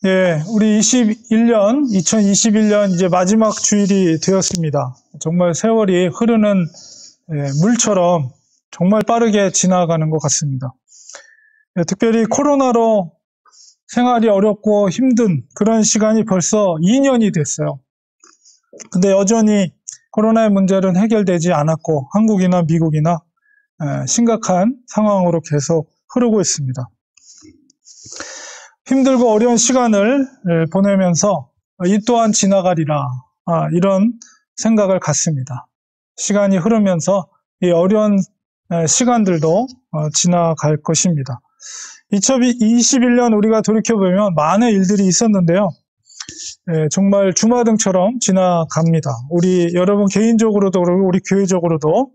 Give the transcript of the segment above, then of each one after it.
예, 우리 2021년 이제 마지막 주일이 되었습니다. 정말 세월이 흐르는 물처럼 정말 빠르게 지나가는 것 같습니다. 예, 특별히 코로나로 생활이 어렵고 힘든 그런 시간이 벌써 2년이 됐어요. 근데 여전히 코로나의 문제는 해결되지 않았고 한국이나 미국이나 심각한 상황으로 계속 흐르고 있습니다. 힘들고 어려운 시간을 보내면서 이 또한 지나가리라 이런 생각을 갖습니다. 시간이 흐르면서 이 어려운 시간들도 지나갈 것입니다. 2021년 우리가 돌이켜보면 많은 일들이 있었는데요. 정말 주마등처럼 지나갑니다. 우리 여러분 개인적으로도 그렇고 우리 교회적으로도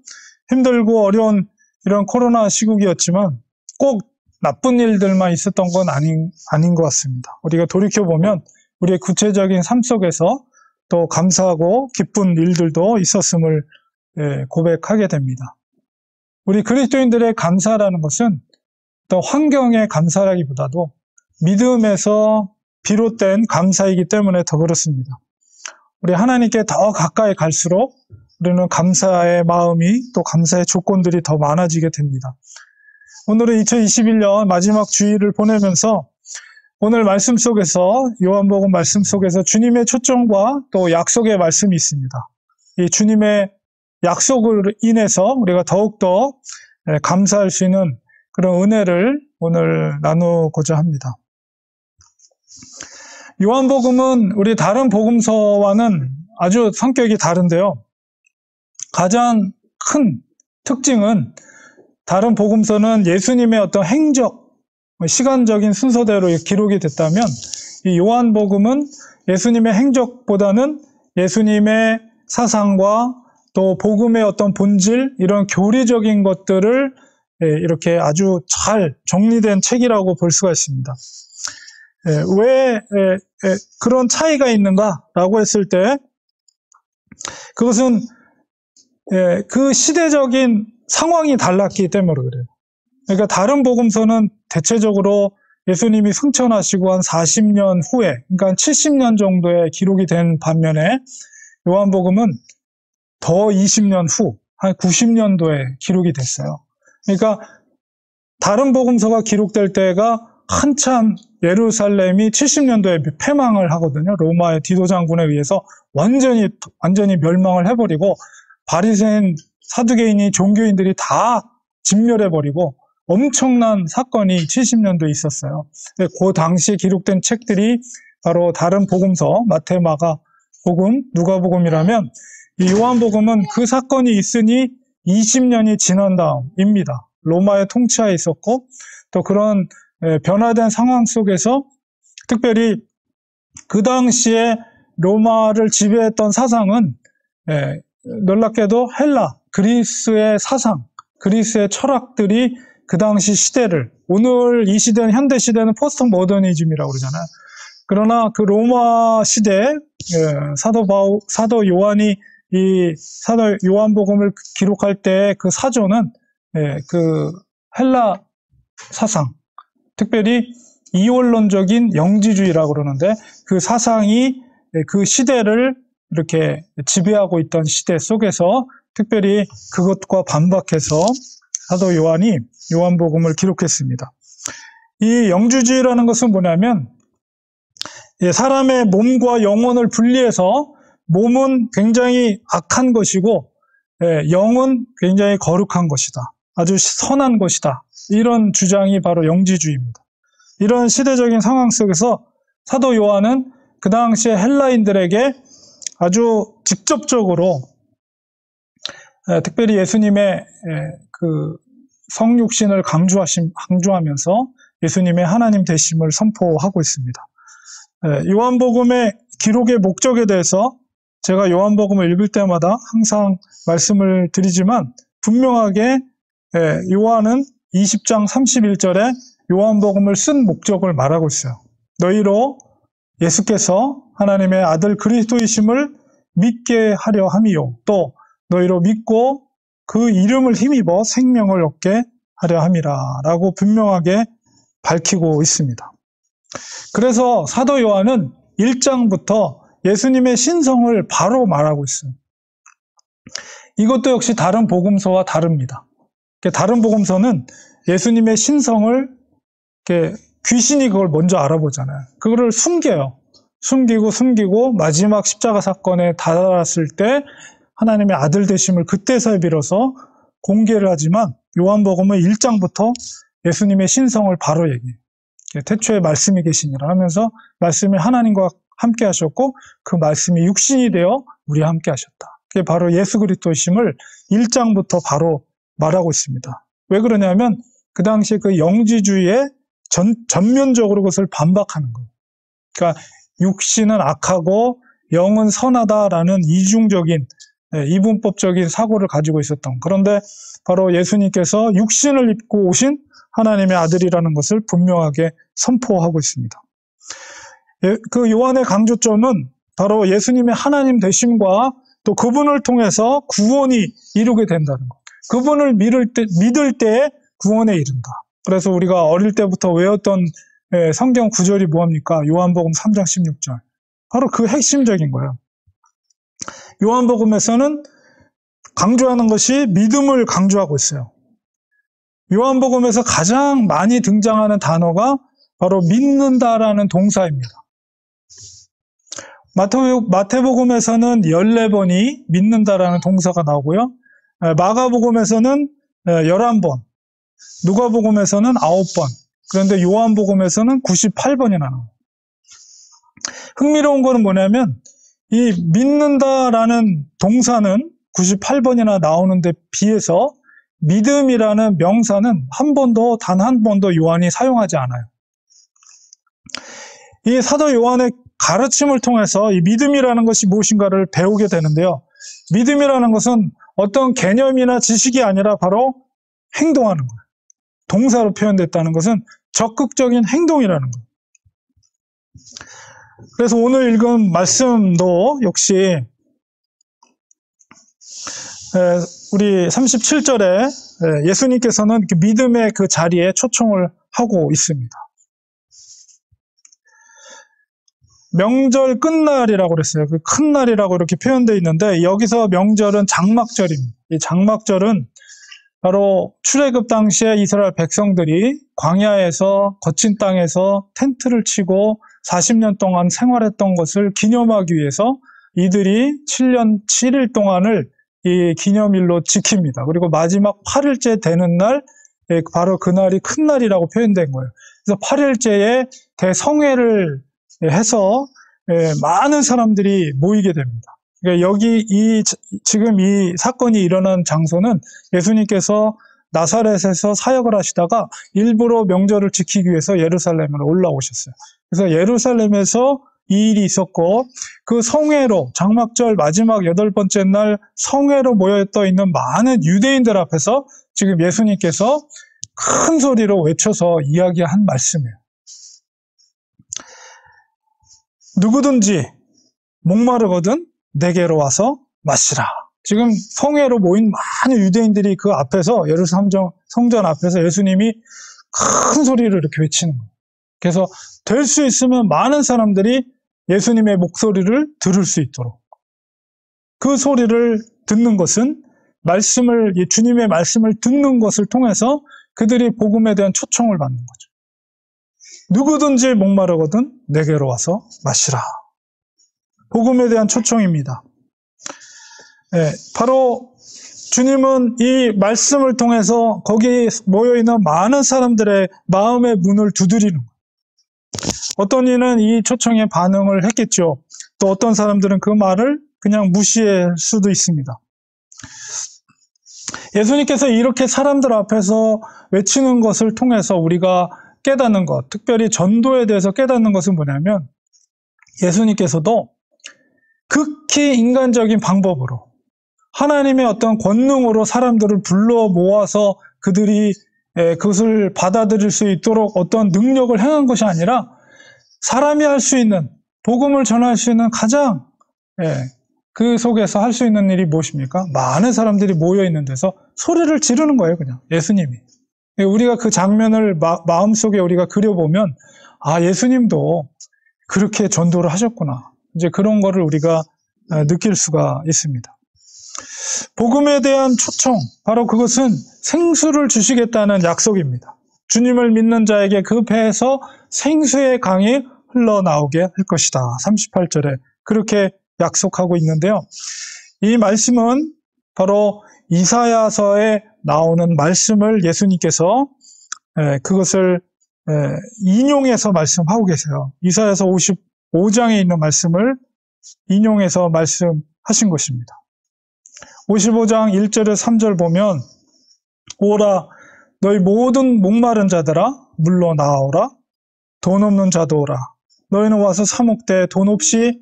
힘들고 어려운 이런 코로나 시국이었지만 꼭 나쁜 일들만 있었던 건 아닌 것 같습니다. 우리가 돌이켜보면 우리의 구체적인 삶 속에서 또 감사하고 기쁜 일들도 있었음을 고백하게 됩니다. 우리 그리스도인들의 감사라는 것은 또 환경의 감사라기보다도 믿음에서 비롯된 감사이기 때문에 더 그렇습니다. 우리 하나님께 더 가까이 갈수록 우리는 감사의 마음이 또 감사의 조건들이 더 많아지게 됩니다. 오늘은 2021년 마지막 주일을 보내면서 오늘 말씀 속에서 요한복음 말씀 속에서 주님의 초청과 또 약속의 말씀이 있습니다. 이 주님의 약속으로 인해서 우리가 더욱더 감사할 수 있는 그런 은혜를 오늘 나누고자 합니다. 요한복음은 우리 다른 복음서와는 아주 성격이 다른데요. 가장 큰 특징은 다른 복음서는 예수님의 어떤 행적, 시간적인 순서대로 기록이 됐다면 이 요한복음은 예수님의 행적보다는 예수님의 사상과 또 복음의 어떤 본질, 이런 교리적인 것들을 이렇게 아주 잘 정리된 책이라고 볼 수가 있습니다. 왜 그런 차이가 있는가라고 했을 때 그것은 그 시대적인 상황이 달랐기 때문에 그래요. 그러니까 다른 복음서는 대체적으로 예수님이 승천하시고 한 40년 후에, 그러니까 한 70년 정도에 기록이 된 반면에 요한복음은 더 20년 후, 한 90년도에 기록이 됐어요. 그러니까 다른 복음서가 기록될 때가 한참 예루살렘이 70년도에 패망을 하거든요. 로마의 디도 장군에 의해서 완전히 멸망을 해버리고 바리새인, 사두개인이 종교인들이 다 진멸해버리고 엄청난 사건이 70년도에 있었어요. 그 당시에 기록된 책들이 바로 다른 복음서, 마태, 마가 복음, 누가복음이라면 이 요한복음은 그 사건이 있으니 20년이 지난 다음입니다. 로마의 통치하에 있었고 또 그런 변화된 상황 속에서 특별히 그 당시에 로마를 지배했던 사상은 놀랍게도 헬라, 그리스의 사상, 그리스의 철학들이 그 당시 시대를, 오늘 이 시대는, 현대 시대는 포스트 모더니즘이라고 그러잖아요. 그러나 그 로마 시대 사도 요한이 이 사도 요한복음을 기록할 때 그 사조는 그 헬라 사상, 특별히 이원론적인 영지주의라고 그러는데 그 사상이 그 시대를 이렇게 지배하고 있던 시대 속에서 특별히 그것과 반박해서 사도 요한이 요한복음을 기록했습니다. 이 영주주의라는 것은 뭐냐면 사람의 몸과 영혼을 분리해서 몸은 굉장히 악한 것이고 영은 굉장히 거룩한 것이다. 아주 선한 것이다. 이런 주장이 바로 영지주의입니다. 이런 시대적인 상황 속에서 사도 요한은 그 당시에 헬라인들에게 아주 직접적으로 특별히 예수님의 그 성육신을 강조하면서 예수님의 하나님 되심을 선포하고 있습니다. 요한복음의 기록의 목적에 대해서 제가 요한복음을 읽을 때마다 항상 말씀을 드리지만 분명하게 요한은 20장 31절에 요한복음을 쓴 목적을 말하고 있어요. 너희로 예수께서 하나님의 아들 그리스도이심을 믿게 하려 함이요. 또 너희로 믿고 그 이름을 힘입어 생명을 얻게 하려 함이라 라고 분명하게 밝히고 있습니다. 그래서 사도 요한은 1장부터 예수님의 신성을 바로 말하고 있어요. 이것도 역시 다른 복음서와 다릅니다. 다른 복음서는 예수님의 신성을 귀신이 그걸 먼저 알아보잖아요. 그거를 숨겨요. 숨기고 마지막 십자가 사건에 다다랐을 때 하나님의 아들 되심을 그때서야 비로소 공개를 하지만 요한복음은 1장부터 예수님의 신성을 바로 얘기해요. 태초에 말씀이 계시니라 하면서 말씀이 하나님과 함께 하셨고 그 말씀이 육신이 되어 우리와 함께 하셨다. 그게 바로 예수 그리스도이심을 1장부터 바로 말하고 있습니다. 왜 그러냐면 그 당시에 그 영지주의에 전면적으로 그것을 반박하는 거예요. 그러니까 육신은 악하고 영은 선하다라는 이중적인 이분법적인 사고를 가지고 있었던. 그런데 바로 예수님께서 육신을 입고 오신 하나님의 아들이라는 것을 분명하게 선포하고 있습니다. 그 요한의 강조점은 바로 예수님의 하나님 되심과 또 그분을 통해서 구원이 이루게 된다는 것. 그분을 믿을 때에 구원에 이른다. 그래서 우리가 어릴 때부터 외웠던 성경 구절이 뭐합니까? 요한복음 3장 16절. 바로 그 핵심적인 거예요. 요한복음에서는 강조하는 것이 믿음을 강조하고 있어요. 요한복음에서 가장 많이 등장하는 단어가 바로 믿는다라는 동사입니다. 마태복음에서는 14번이 믿는다라는 동사가 나오고요. 마가복음에서는 11번, 누가복음에서는 9번, 그런데 요한복음에서는 98번이 나와요. 흥미로운 거는 뭐냐면 이 믿는다라는 동사는 98번이나 나오는데 비해서 믿음이라는 명사는 단 한 번도 요한이 사용하지 않아요. 이 사도 요한의 가르침을 통해서 이 믿음이라는 것이 무엇인가를 배우게 되는데요. 믿음이라는 것은 어떤 개념이나 지식이 아니라 바로 행동하는 거예요. 동사로 표현됐다는 것은 적극적인 행동이라는 거예요. 그래서 오늘 읽은 말씀도 역시 우리 37절에 예수님께서는 믿음의 그 자리에 초청을 하고 있습니다. 명절 끝날이라고 그랬어요. 그 큰 날이라고 이렇게 표현되어 있는데 여기서 명절은 장막절입니다. 이 장막절은 바로 출애굽 당시에 이스라엘 백성들이 광야에서 거친 땅에서 텐트를 치고 40년 동안 생활했던 것을 기념하기 위해서 이들이 7년 7일 동안을 이 기념일로 지킵니다. 그리고 마지막 8일째 되는 날, 바로 그날이 큰 날이라고 표현된 거예요. 그래서 8일째에 대성회를 해서 많은 사람들이 모이게 됩니다. 그러니까 지금 이 사건이 일어난 장소는 예수님께서 나사렛에서 사역을 하시다가 일부러 명절을 지키기 위해서 예루살렘으로 올라오셨어요. 그래서 예루살렘에서 이 일이 있었고 그 성회로 장막절 마지막 8번째 날 성회로 모여떠 있는 많은 유대인들 앞에서 지금 예수님께서 큰 소리로 외쳐서 이야기한 말씀이에요. 누구든지 목마르거든 내게로 와서 마시라. 지금 성회로 모인 많은 유대인들이 그 앞에서 예루살렘 성전 앞에서 예수님이 큰 소리를 이렇게 외치는 거예요. 그래서 될 수 있으면 많은 사람들이 예수님의 목소리를 들을 수 있도록 그 소리를 듣는 것은 주님의 말씀을 듣는 것을 통해서 그들이 복음에 대한 초청을 받는 거죠. 누구든지 목마르거든 내게로 와서 마시라. 복음에 대한 초청입니다. 바로 주님은 이 말씀을 통해서 거기 모여있는 많은 사람들의 마음의 문을 두드리는 거예요. 어떤 이는 이 초청에 반응을 했겠죠. 또 어떤 사람들은 그 말을 그냥 무시할 수도 있습니다. 예수님께서 이렇게 사람들 앞에서 외치는 것을 통해서 우리가 깨닫는 것, 특별히 전도에 대해서 깨닫는 것은 뭐냐면 예수님께서도 극히 인간적인 방법으로 하나님의 어떤 권능으로 사람들을 불러 모아서 그들이 그것을 받아들일 수 있도록 어떤 능력을 행한 것이 아니라 사람이 할 수 있는, 복음을 전할 수 있는 가장 그 속에서 할 수 있는 일이 무엇입니까? 많은 사람들이 모여있는 데서 소리를 지르는 거예요, 그냥 예수님이. 우리가 그 장면을 마음속에 우리가 그려보면 예수님도 그렇게 전도를 하셨구나. 이제 그런 거를 우리가 느낄 수가 있습니다. 복음에 대한 초청, 바로 그것은 생수를 주시겠다는 약속입니다. 주님을 믿는 자에게 그 배에서 생수의 강이 흘러나오게 할 것이다. 38절에 그렇게 약속하고 있는데요. 이 말씀은 바로 이사야서에 나오는 말씀을 예수님께서 그것을 인용해서 말씀하고 계세요. 이사야서 55장에 있는 말씀을 인용해서 말씀하신 것입니다. 55장 1절에 3절 보면 오라 너희 모든 목마른 자들아 물러 나오라 돈 없는 자도 오라 너희는 와서 사 먹되 돈 없이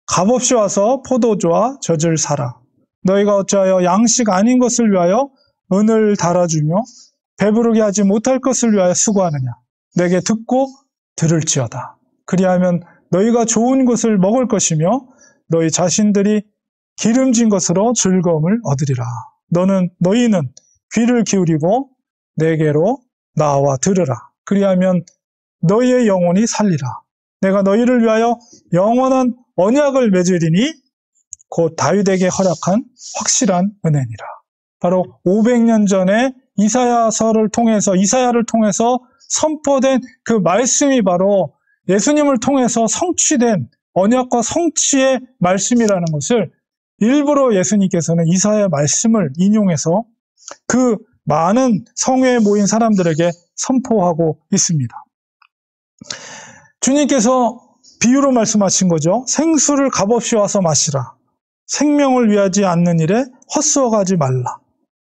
값없이 와서 포도주와 젖을 사라 너희가 어찌하여 양식 아닌 것을 위하여 은을 달아주며 배부르게 하지 못할 것을 위하여 수고하느냐 내게 듣고 들을지어다 그리하면 너희가 좋은 것을 먹을 것이며 너희 자신들이 기름진 것으로 즐거움을 얻으리라 너희는 귀를 기울이고 내게로 나와 들으라 그리하면 너희의 영혼이 살리라 내가 너희를 위하여 영원한 언약을 맺으리니 곧 다윗에게 허락한 확실한 은혜니라. 바로 500년 전에 이사야를 통해서 선포된 그 말씀이 바로 예수님을 통해서 성취된 언약과 성취의 말씀이라는 것을 일부러 예수님께서는 이사야 말씀을 인용해서 그 많은 성회에 모인 사람들에게 선포하고 있습니다. 주님께서 비유로 말씀하신 거죠. 생수를 값없이 와서 마시라. 생명을 위하지 않는 일에 헛수어가지 말라.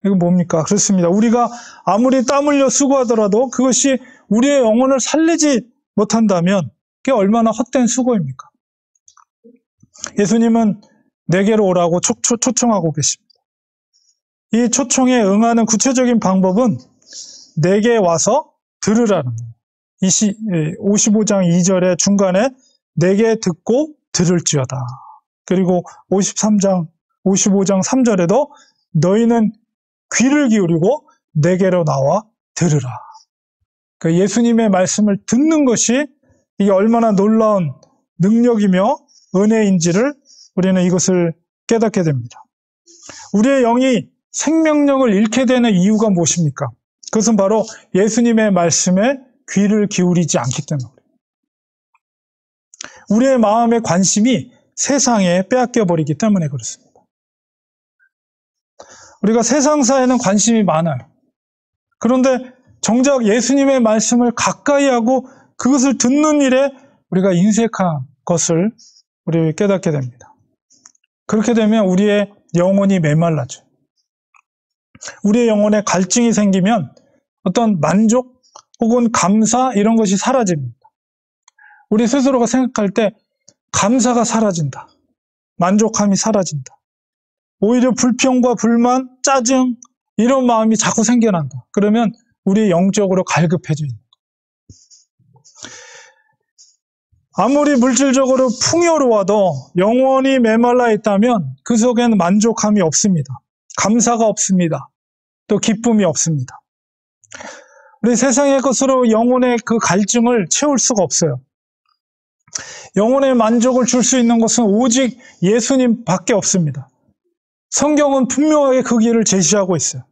이거 뭡니까? 그렇습니다. 우리가 아무리 땀 흘려 수고하더라도 그것이 우리의 영혼을 살리지 못한다면 그게 얼마나 헛된 수고입니까? 예수님은 내게로 오라고 초청하고 계십니다. 이 초청에 응하는 구체적인 방법은 내게 와서 들으라는 거예요. 55장 2절의 중간에 내게 듣고 들을지어다. 그리고 55장 3절에도 너희는 귀를 기울이고 내게로 나와 들으라. 그러니까 예수님의 말씀을 듣는 것이 이게 얼마나 놀라운 능력이며 은혜인지를 우리는 이것을 깨닫게 됩니다. 우리의 영이 생명력을 잃게 되는 이유가 무엇입니까? 그것은 바로 예수님의 말씀에 귀를 기울이지 않기 때문입니다. 우리의 마음의 관심이 세상에 빼앗겨버리기 때문에 그렇습니다. 우리가 세상사에는 관심이 많아요. 그런데 정작 예수님의 말씀을 가까이 하고 그것을 듣는 일에 우리가 인색한 것을 우리 깨닫게 됩니다. 그렇게 되면 우리의 영혼이 메말라져요. 우리의 영혼에 갈증이 생기면 어떤 만족 혹은 감사 이런 것이 사라집니다. 우리 스스로가 생각할 때 감사가 사라진다. 만족함이 사라진다. 오히려 불평과 불만, 짜증 이런 마음이 자꾸 생겨난다. 그러면 우리 영적으로 갈급해져 있는 거예요. 아무리 물질적으로 풍요로워도 영혼이 메말라 있다면 그 속에는 만족함이 없습니다. 감사가 없습니다. 또 기쁨이 없습니다. 우리 세상의 것으로 영혼의 그 갈증을 채울 수가 없어요. 영혼의 만족을 줄 수 있는 것은 오직 예수님밖에 없습니다. 성경은 분명하게 그 길을 제시하고 있어요.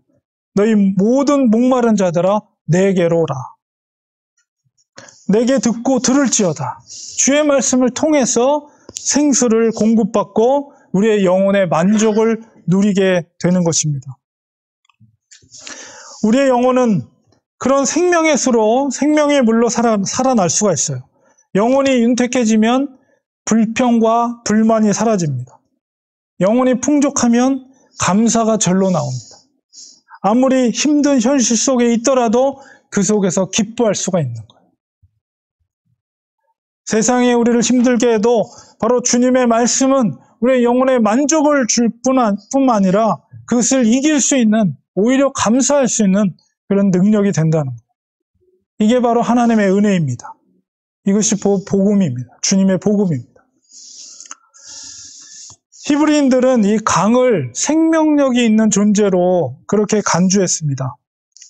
너희 모든 목마른 자들아 내게로 오라. 내게 듣고 들을지어다. 주의 말씀을 통해서 생수를 공급받고 우리의 영혼의 만족을 누리게 되는 것입니다. 우리의 영혼은 그런 생명의 수로 생명의 물로 살아날 수가 있어요. 영혼이 윤택해지면 불평과 불만이 사라집니다. 영혼이 풍족하면 감사가 절로 나옵니다. 아무리 힘든 현실 속에 있더라도 그 속에서 기뻐할 수가 있는 거예요. 세상에 우리를 힘들게 해도 바로 주님의 말씀은 우리의 영혼에 만족을 줄 뿐만 아니라 그것을 이길 수 있는, 오히려 감사할 수 있는 그런 능력이 된다는 거예요. 이게 바로 하나님의 은혜입니다. 이것이 복음입니다. 주님의 복음입니다. 히브리인들은 이 강을 생명력이 있는 존재로 그렇게 간주했습니다.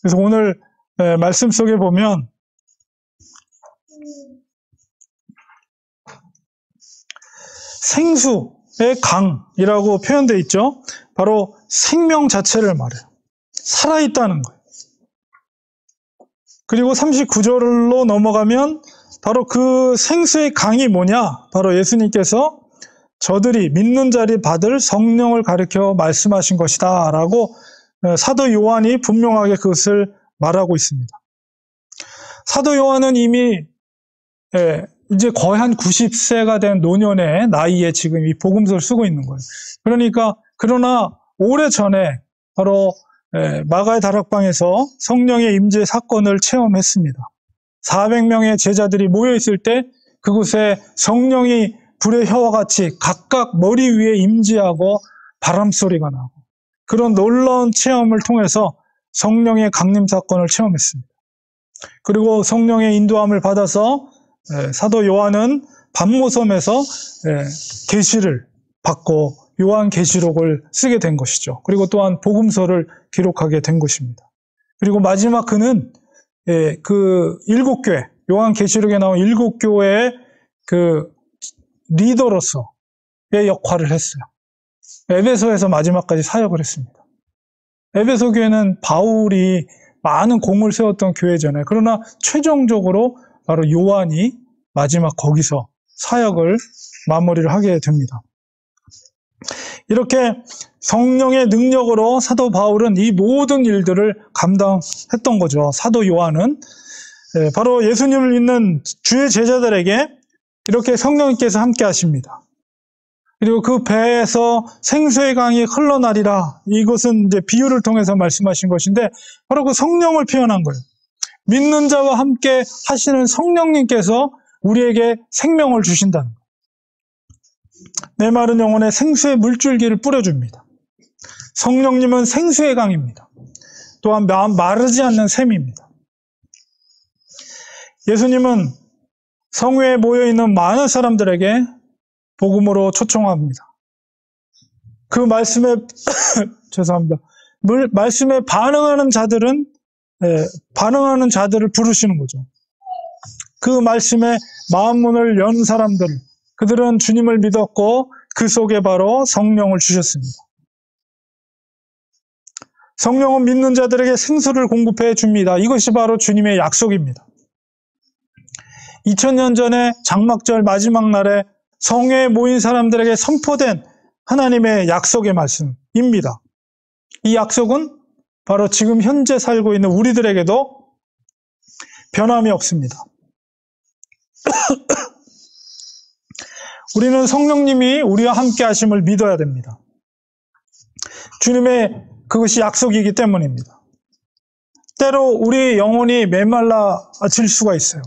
그래서 오늘 말씀 속에 보면 생수의 강이라고 표현되어 있죠. 바로 생명 자체를 말해요. 살아있다는 거예요. 그리고 39절로 넘어가면 바로 그 생수의 강이 뭐냐? 바로 예수님께서 저들이 믿는 자리 받을 성령을 가리켜 말씀하신 것이다 라고 사도 요한이 분명하게 그것을 말하고 있습니다. 사도 요한은 이미 이제 거의 한 90세가 된 노년의 나이에 지금 이 복음서를 쓰고 있는 거예요. 그러나 오래전에 바로 마가의 다락방에서 성령의 임재 사건을 체험했습니다. 400명의 제자들이 모여있을 때 그곳에 성령이 불의 혀와 같이 각각 머리 위에 임재하고 바람소리가 나고 그런 놀라운 체험을 통해서 성령의 강림 사건을 체험했습니다. 그리고 성령의 인도함을 받아서 사도 요한은 반모섬에서 계시를 받고 요한계시록을 쓰게 된 것이죠. 그리고 또한 복음서를 기록하게 된 것입니다. 그리고 마지막 그는 그 7교회, 요한계시록에 나온 7교회의 그 리더로서의 역할을 했어요. 에베소에서 마지막까지 사역을 했습니다. 에베소 교회는 바울이 많은 공을 세웠던 교회잖아요. 그러나 최종적으로 바로 요한이 마지막 거기서 사역을 마무리를 하게 됩니다. 이렇게 성령의 능력으로 사도 바울은 이 모든 일들을 감당했던 거죠. 사도 요한은 바로 예수님을 믿는 주의 제자들에게 이렇게 성령님께서 함께 하십니다. 그리고 그 배에서 생수의 강이 흘러나리라. 이것은 이제 비유를 통해서 말씀하신 것인데 바로 그 성령을 표현한 거예요. 믿는 자와 함께 하시는 성령님께서 우리에게 생명을 주신다는 거예요. 내 마른 영혼에 생수의 물줄기를 뿌려줍니다. 성령님은 생수의 강입니다. 또한 마르지 않는 샘입니다. 예수님은 성회에 모여있는 많은 사람들에게 복음으로 초청합니다. 그 말씀에 죄송합니다. 말씀에 반응하는 자들을 부르시는 거죠. 그 말씀에 마음문을 연 사람들, 그들은 주님을 믿었고 그 속에 바로 성령을 주셨습니다. 성령은 믿는 자들에게 생수를 공급해 줍니다. 이것이 바로 주님의 약속입니다. 2000년 전에 장막절 마지막 날에 성회에 모인 사람들에게 선포된 하나님의 약속의 말씀입니다. 이 약속은 바로 지금 현재 살고 있는 우리들에게도 변함이 없습니다. 우리는 성령님이 우리와 함께 하심을 믿어야 됩니다. 주님의 그것이 약속이기 때문입니다. 때로 우리 영혼이 메말라질 수가 있어요.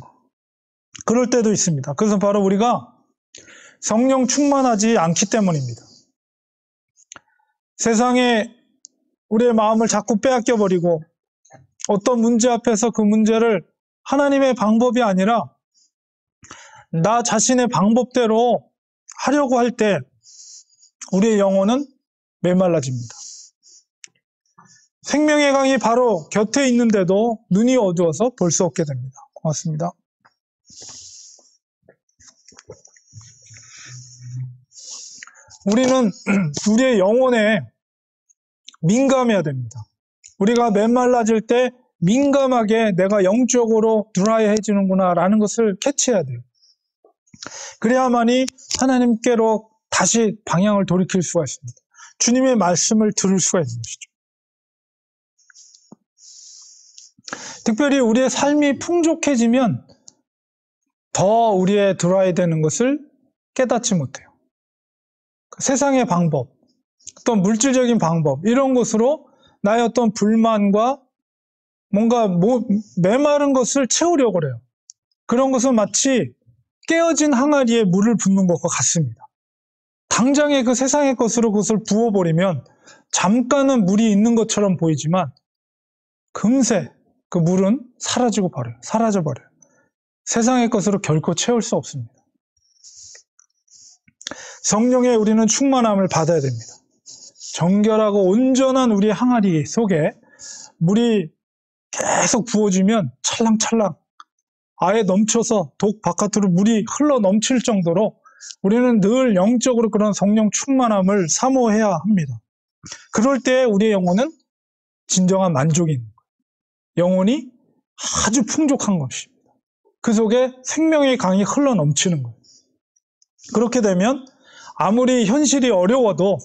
그럴 때도 있습니다. 그래서 바로 우리가 성령 충만하지 않기 때문입니다. 세상에 우리의 마음을 자꾸 빼앗겨버리고 어떤 문제 앞에서 그 문제를 하나님의 방법이 아니라 나 자신의 방법대로 하려고 할 때 우리의 영혼은 메말라집니다. 생명의 강이 바로 곁에 있는데도 눈이 어두워서 볼 수 없게 됩니다. 고맙습니다. 우리는 우리의 영혼에 민감해야 됩니다. 우리가 메말라질 때 민감하게 내가 영적으로 드라이해지는구나 라는 것을 캐치해야 돼요. 그래야만이 하나님께로 다시 방향을 돌이킬 수가 있습니다. 주님의 말씀을 들을 수가 있는 것이죠. 특별히 우리의 삶이 풍족해지면 더 우리의 드라이 되는 것을 깨닫지 못해요. 세상의 방법, 어떤 물질적인 방법, 이런 것으로 나의 어떤 불만과 뭔가 메마른 것을 채우려고 그래요. 그런 것은 마치 깨어진 항아리에 물을 붓는 것과 같습니다. 당장에 그 세상의 것으로 그것을 부어버리면 잠깐은 물이 있는 것처럼 보이지만 금세 그 물은 사라져버려요. 세상의 것으로 결코 채울 수 없습니다. 성령에 우리는 충만함을 받아야 됩니다. 정결하고 온전한 우리의 항아리 속에 물이 계속 부어지면 찰랑찰랑 아예 넘쳐서 독 바깥으로 물이 흘러 넘칠 정도로 우리는 늘 영적으로 그런 성령 충만함을 사모해야 합니다. 그럴 때 우리의 영혼은 진정한 만족이 있는 거예요. 영혼이 아주 풍족한 것입니다. 그 속에 생명의 강이 흘러 넘치는 거예요. 그렇게 되면 아무리 현실이 어려워도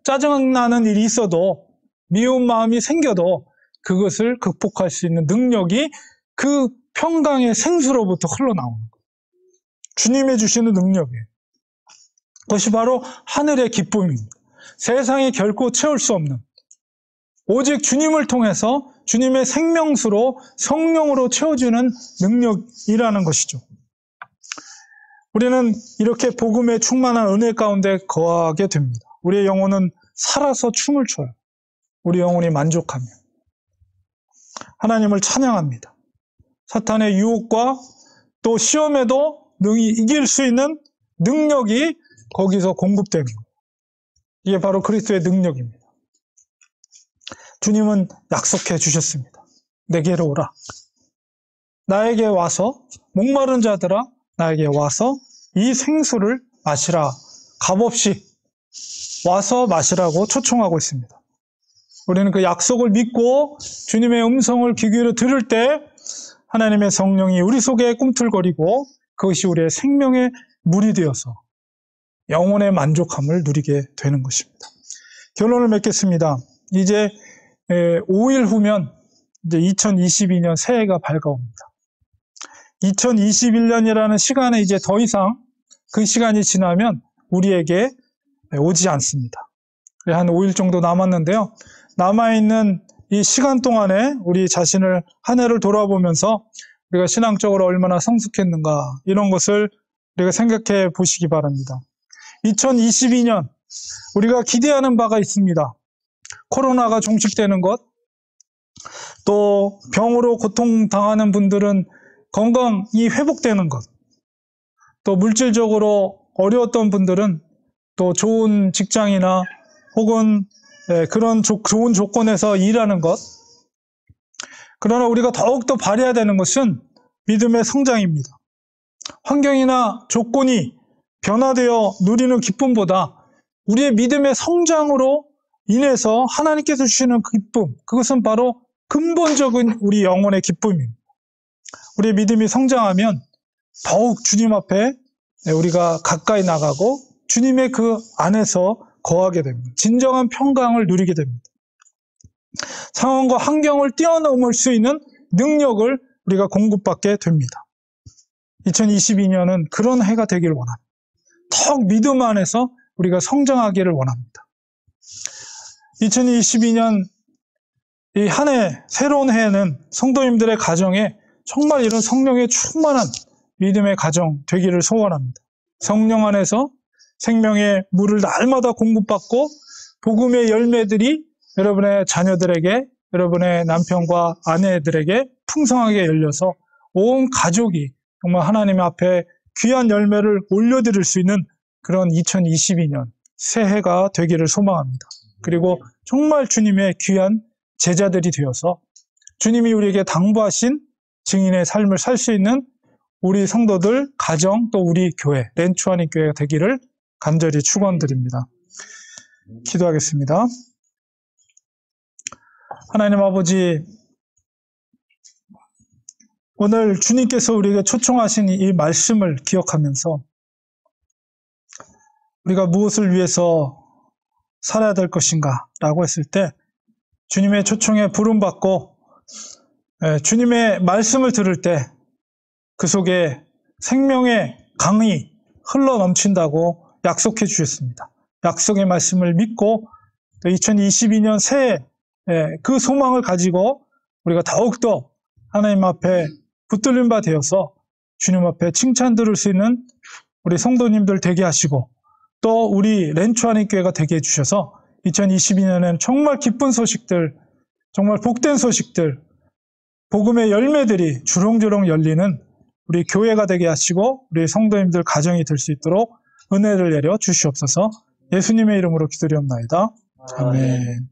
짜증나는 일이 있어도 미운 마음이 생겨도 그것을 극복할 수 있는 능력이 그 평강의 생수로부터 흘러나오는 거예요. 주님이 주시는 능력이에요. 그것이 바로 하늘의 기쁨입니다. 세상이 결코 채울 수 없는, 오직 주님을 통해서 주님의 생명수로 성령으로 채워주는 능력이라는 것이죠. 우리는 이렇게 복음의 충만한 은혜 가운데 거하게 됩니다. 우리의 영혼은 살아서 춤을 춰요. 우리 영혼이 만족하며 하나님을 찬양합니다. 사탄의 유혹과 또 시험에도 능히 이길 수 있는 능력이 거기서 공급되는 거예요. 이게 바로 그리스도의 능력입니다. 주님은 약속해 주셨습니다. 내게로 오라. 나에게 와서, 목마른 자들아 나에게 와서 이 생수를 마시라. 값없이 와서 마시라고 초청하고 있습니다. 우리는 그 약속을 믿고 주님의 음성을 귀 기울여 들을 때 하나님의 성령이 우리 속에 꿈틀거리고 그것이 우리의 생명의 물이 되어서 영혼의 만족함을 누리게 되는 것입니다. 결론을 맺겠습니다. 이제 5일 후면 이제 2022년 새해가 밝아옵니다. 2021년이라는 시간에 이제 더 이상 그 시간이 지나면 우리에게 오지 않습니다. 한 5일 정도 남았는데요. 남아있는 이 시간 동안에 우리 자신을 한 해를 돌아보면서 우리가 신앙적으로 얼마나 성숙했는가 이런 것을 우리가 생각해 보시기 바랍니다. 2022년 우리가 기대하는 바가 있습니다. 코로나가 종식되는 것, 또 병으로 고통당하는 분들은 건강이 회복되는 것, 또 물질적으로 어려웠던 분들은 또 좋은 직장이나 혹은 그런 좋은 조건에서 일하는 것. 그러나 우리가 더욱더 바라야 되는 것은 믿음의 성장입니다. 환경이나 조건이 변화되어 누리는 기쁨보다 우리의 믿음의 성장으로 인해서 하나님께서 주시는 기쁨, 그것은 바로 근본적인 우리 영혼의 기쁨입니다. 우리의 믿음이 성장하면 더욱 주님 앞에 우리가 가까이 나가고 주님의 그 안에서 거하게 됩니다. 진정한 평강을 누리게 됩니다. 상황과 환경을 뛰어넘을 수 있는 능력을 우리가 공급받게 됩니다. 2022년은 그런 해가 되기를 원합니다. 더욱 믿음 안에서 우리가 성장하기를 원합니다. 2022년 이 한 해, 새로운 해에는 성도님들의 가정에 정말 이런 성령의 충만한 믿음의 가정 되기를 소원합니다. 성령 안에서 생명의 물을 날마다 공급받고 복음의 열매들이 여러분의 자녀들에게, 여러분의 남편과 아내들에게 풍성하게 열려서 온 가족이 정말 하나님 앞에 귀한 열매를 올려드릴 수 있는 그런 2022년 새해가 되기를 소망합니다. 그리고 정말 주님의 귀한 제자들이 되어서 주님이 우리에게 당부하신 증인의 삶을 살 수 있는 우리 성도들, 가정, 또 우리 교회, 렌추아니 교회가 되기를 간절히 축원드립니다. 기도하겠습니다. 하나님 아버지, 오늘 주님께서 우리에게 초청하신 이 말씀을 기억하면서 우리가 무엇을 위해서 살아야 될 것인가 라고 했을 때 주님의 초청에 부름받고 주님의 말씀을 들을 때 그 속에 생명의 강이 흘러 넘친다고 약속해 주셨습니다. 약속의 말씀을 믿고 2022년 새해 그 소망을 가지고 우리가 더욱더 하나님 앞에 붙들린 바 되어서 주님 앞에 칭찬 들을 수 있는 우리 성도님들 되게 하시고 또 우리 렌추아니 교회가 되게 해주셔서 2022년엔 정말 기쁜 소식들, 정말 복된 소식들, 복음의 열매들이 주렁주렁 열리는 우리 교회가 되게 하시고 우리 성도님들 가정이 될 수 있도록 은혜를 내려 주시옵소서. 예수님의 이름으로 기도드리옵나이다. 아멘.